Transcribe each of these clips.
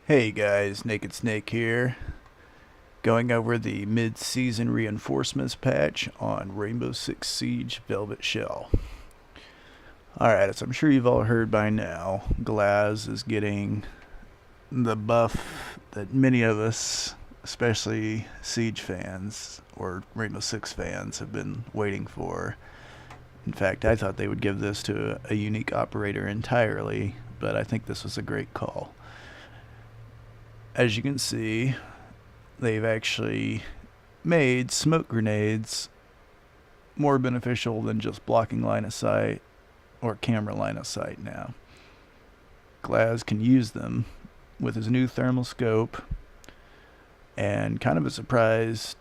Hey guys, Naked Snake here, going over the mid-season reinforcements patch on Rainbow Six Siege Velvet Shell. Alright, as I'm sure you've all heard by now, Glaz is getting the buff that many of us, especially Siege fans or Rainbow Six fans, have been waiting for. In fact, I thought they would give this to a unique operator entirely, but I think this was a great call. As you can see, they've actually made smoke grenades more beneficial than just blocking line of sight or camera line of sight now. Glaz can use them with his new thermal scope, and kind of a surprise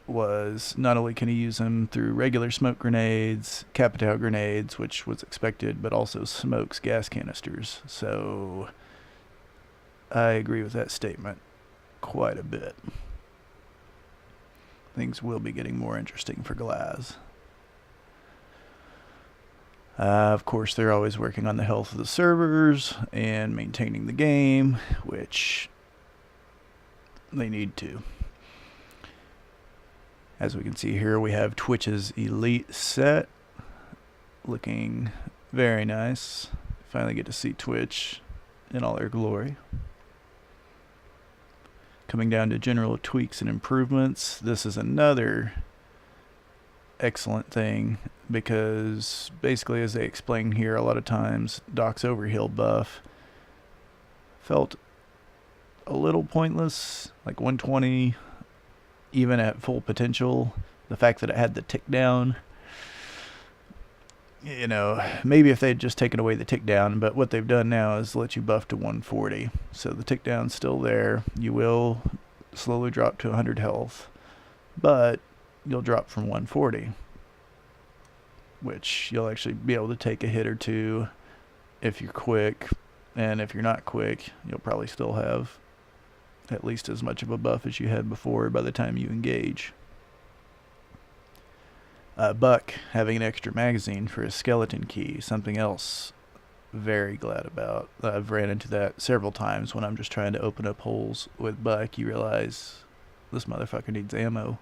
was not only can he use them through regular smoke grenades, Capitao grenades, which was expected, but also smokes gas canisters. So I agree with that statement quite a bit. Things will be getting more interesting for Glaz. Of course, they're always working on the health of the servers and maintaining the game, which they need to. As we can see here, we have Twitch's Elite set, looking very nice. Finally get to see Twitch in all their glory. Coming down to general tweaks and improvements, this is another excellent thing because basically, as they explain here, a lot of times Doc's overheal buff felt a little pointless, like 120 even at full potential. The fact that it had the tick down, you know, maybe if they'd just taken away the tick down, but what they've done now is let you buff to 140. So the tick down's still there. You will slowly drop to 100 health, but you'll drop from 140, which you'll actually be able to take a hit or two if you're quick, and if you're not quick, you'll probably still have at least as much of a buff as you had before by the time you engage. Buck having an extra magazine for his skeleton key, something else very glad about. I've ran into that several times when I'm just trying to open up holes with Buck. You realize this motherfucker needs ammo,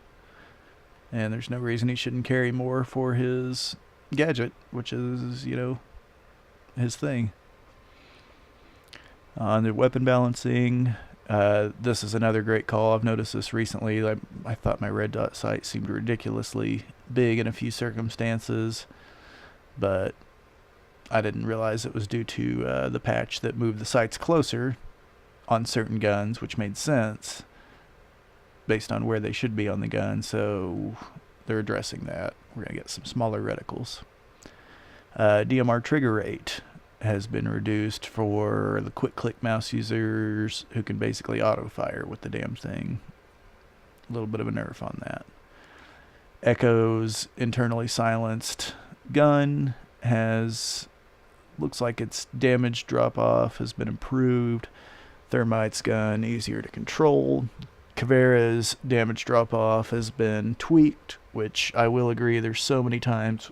and there's no reason he shouldn't carry more for his gadget, which is, you know, his thing. On the weapon balancing, this is another great call. I've noticed this recently. I thought my red dot sight seemed ridiculously big in a few circumstances, but I didn't realize it was due to the patch that moved the sights closer on certain guns, which made sense based on where they should be on the gun, so they're addressing that. We're going to get some smaller reticles. DMR trigger rate has been reduced for the quick click mouse users who can basically auto fire with the damn thing. A little bit of a nerf on that. Echo's internally silenced gun looks like its damage drop off has been improved. Thermite's gun easier to control. Caveira's damage drop off has been tweaked, which I will agree, there's so many times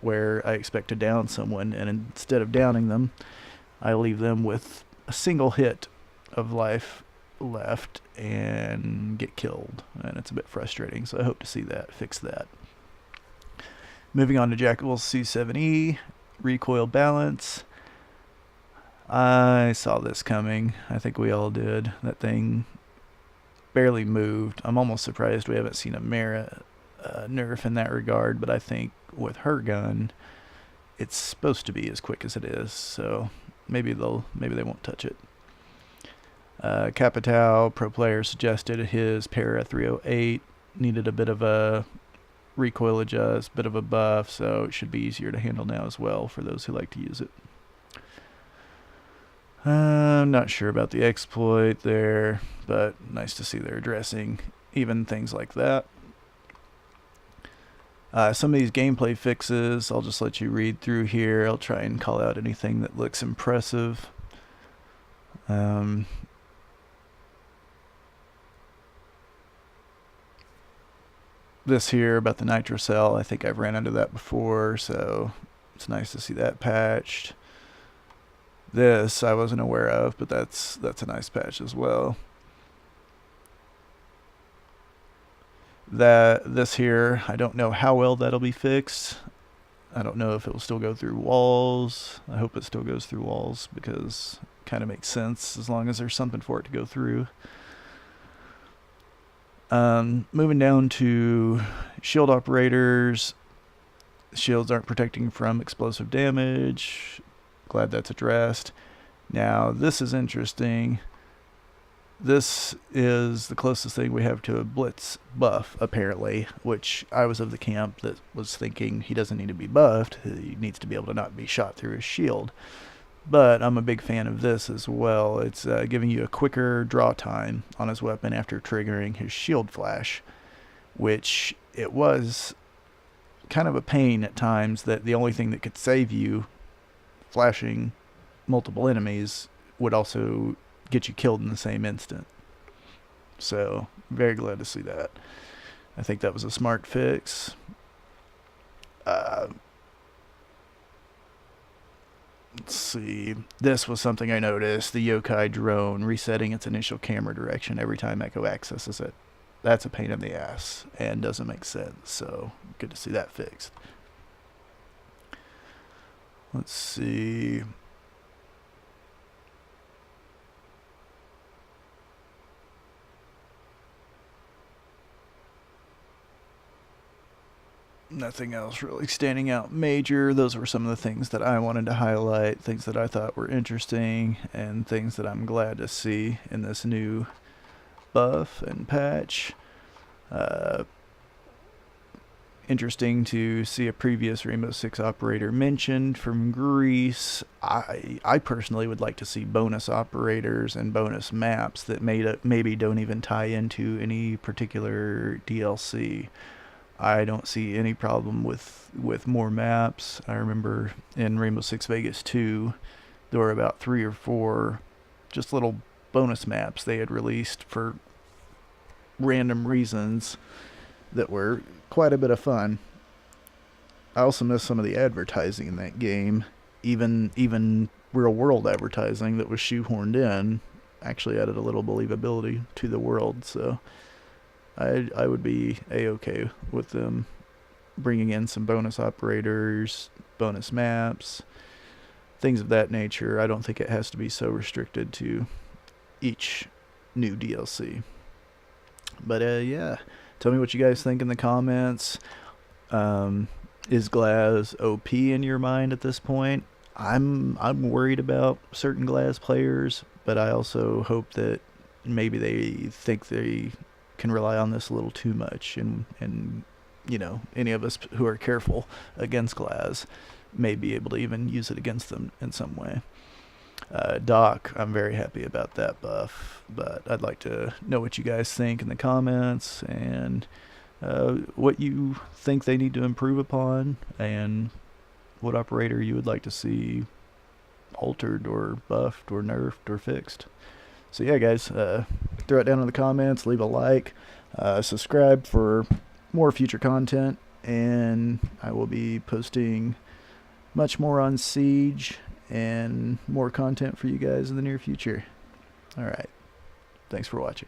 where I expect to down someone, and instead of downing them, I leave them with a single hit of life left and get killed, and it's a bit frustrating, so I hope to see that fix that. Moving on to Jackal's C7E recoil balance. I saw this coming. I think we all did. That thing barely moved. I'm almost surprised we haven't seen a Mara nerf in that regard, but I think with her gun it's supposed to be as quick as it is, so maybe they won't touch it. Capitao pro player suggested his Para 308 needed a bit of a recoil adjust, bit of a buff, so it should be easier to handle now as well for those who like to use it. I'm not sure about the exploit there, but nice to see they're addressing even things like that. Some of these gameplay fixes, I'll just let you read through here. I'll try and call out anything that looks impressive. This here about the nitro cell, I think I've ran into that before, so it's nice to see that patched. This I wasn't aware of, but that's a nice patch as well. This here, I don't know how well that'll be fixed. I don't know if it will still go through walls. I hope it still goes through walls because it kind of makes sense as long as there's something for it to go through. Moving down to shield operators. Shields aren't protecting from explosive damage. Glad that's addressed. Now this is interesting. This is the closest thing we have to a blitz buff, apparently, which I was of the camp that was thinking he doesn't need to be buffed. He needs to be able to not be shot through his shield. But I'm a big fan of this as well. It's giving you a quicker draw time on his weapon after triggering his shield flash, which it was kind of a pain at times that the only thing that could save you flashing multiple enemies would also get you killed in the same instant. So very glad to see that. I think that was a smart fix. Let's see. This was something I noticed. The yokai drone resetting its initial camera direction every time Echo accesses it. That's a pain in the ass and doesn't make sense. So good to see that fixed. Let's see. Nothing else really standing out major. Those were some of the things that I wanted to highlight, things that I thought were interesting, and things that I'm glad to see in this new buff and patch. Interesting to see a previous Rainbow Six operator mentioned from Greece. I personally would like to see bonus operators and bonus maps that maybe don't even tie into any particular DLC. I don't see any problem with more maps. I remember in Rainbow Six Vegas 2, there were about 3 or 4 just little bonus maps they had released for random reasons that were quite a bit of fun. I also miss some of the advertising in that game. Even real world advertising that was shoehorned in actually added a little believability to the world, so I would be a-okay with them bringing in some bonus operators, bonus maps, things of that nature. I don't think it has to be so restricted to each new DLC. But yeah, tell me what you guys think in the comments. Is Glaz OP in your mind at this point? I'm worried about certain Glaz players, but I also hope that maybe they think they can rely on this a little too much, and you know, any of us who are careful against Glaz may be able to even use it against them in some way. Doc, I'm very happy about that buff, but I'd like to know what you guys think in the comments, and what you think they need to improve upon, and what operator you would like to see altered or buffed or nerfed or fixed. So yeah, guys, throw it down in the comments, leave a like, subscribe for more future content, and I will be posting much more on Siege and more content for you guys in the near future. Alright, thanks for watching.